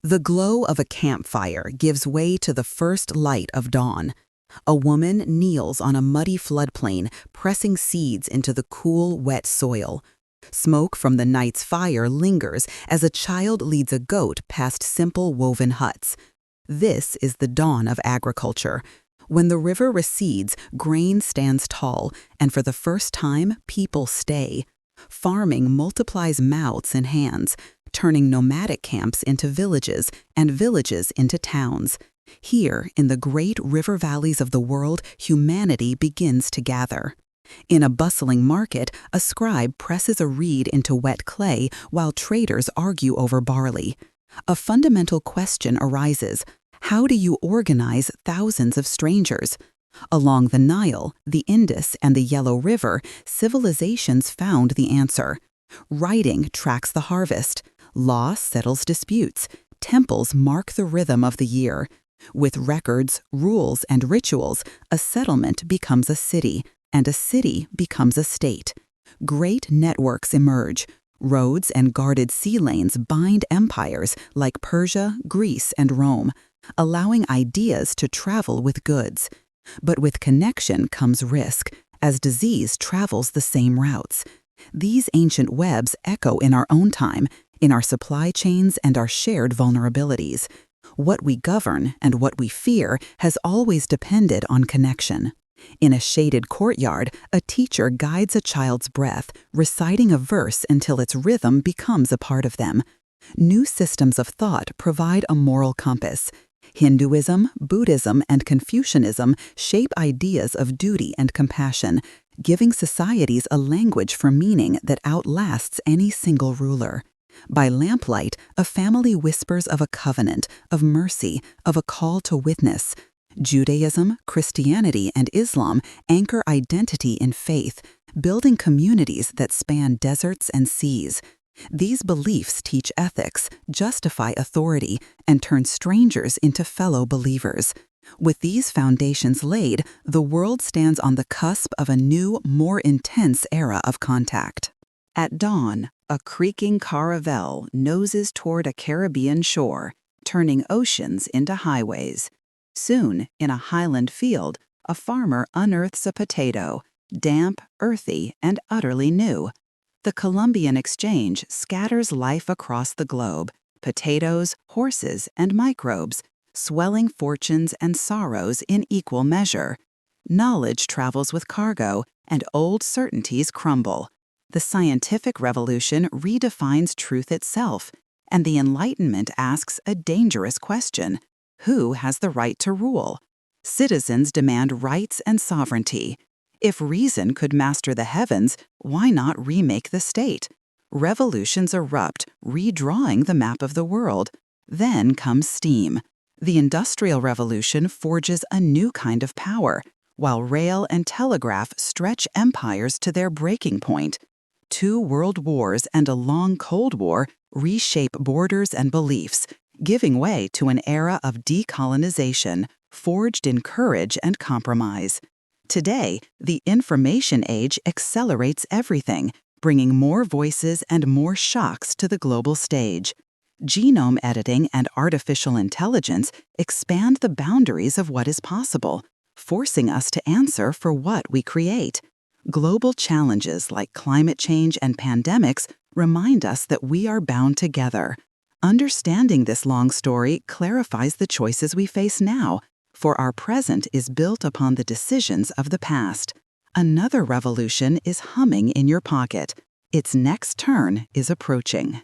The glow of a campfire gives way to the first light of dawn. A woman kneels on a muddy floodplain, pressing seeds into the cool, wet soil. Smoke from the night's fire lingers as a child leads a goat past simple woven huts. This is the dawn of agriculture. When the river recedes, grain stands tall, and for the first time, people stay. Farming multiplies mouths and hands, turning nomadic camps into villages and villages into towns. Here, in the great river valleys of the world, humanity begins to gather. In a bustling market, a scribe presses a reed into wet clay while traders argue over barley. A fundamental question arises: how do you organize thousands of strangers? Along the Nile, the Indus, and the Yellow River, civilizations found the answer. Writing tracks the harvest. Law settles disputes. Temples mark the rhythm of the year. With records, rules, and rituals, a settlement becomes a city, and a city becomes a state. Great networks emerge. Roads and guarded sea lanes bind empires like Persia, Greece, and Rome, allowing ideas to travel with goods. But with connection comes risk, as disease travels the same routes. These ancient webs echo in our own time, in our supply chains and our shared vulnerabilities. What we govern and what we fear has always depended on connection. In a shaded courtyard, a teacher guides a child's breath, reciting a verse until its rhythm becomes a part of them. New systems of thought provide a moral compass. Hinduism, Buddhism, and Confucianism shape ideas of duty and compassion, giving societies a language for meaning that outlasts any single ruler. By lamplight, a family whispers of a covenant, of mercy, of a call to witness. Judaism, Christianity, and Islam anchor identity in faith, building communities that span deserts and seas. These beliefs teach ethics, justify authority, and turn strangers into fellow believers. With these foundations laid, the world stands on the cusp of a new, more intense era of contact. At dawn, a creaking caravel noses toward a Caribbean shore, turning oceans into highways. Soon, in a highland field, a farmer unearths a potato, damp, earthy, and utterly new. The Columbian Exchange scatters life across the globe, potatoes, horses, and microbes, swelling fortunes and sorrows in equal measure. Knowledge travels with cargo, and old certainties crumble. The scientific revolution redefines truth itself, and the Enlightenment asks a dangerous question: who has the right to rule? Citizens demand rights and sovereignty. If reason could master the heavens, why not remake the state? Revolutions erupt, redrawing the map of the world. Then comes steam. The Industrial Revolution forges a new kind of power, while rail and telegraph stretch empires to their breaking point. 2 world wars and a long Cold War reshape borders and beliefs, giving way to an era of decolonization, forged in courage and compromise. Today, the information age accelerates everything, bringing more voices and more shocks to the global stage. Genome editing and artificial intelligence expand the boundaries of what is possible, forcing us to answer for what we create. Global challenges like climate change and pandemics remind us that we are bound together. Understanding this long story clarifies the choices we face now, for our present is built upon the decisions of the past. Another revolution is humming in your pocket. Its next turn is approaching.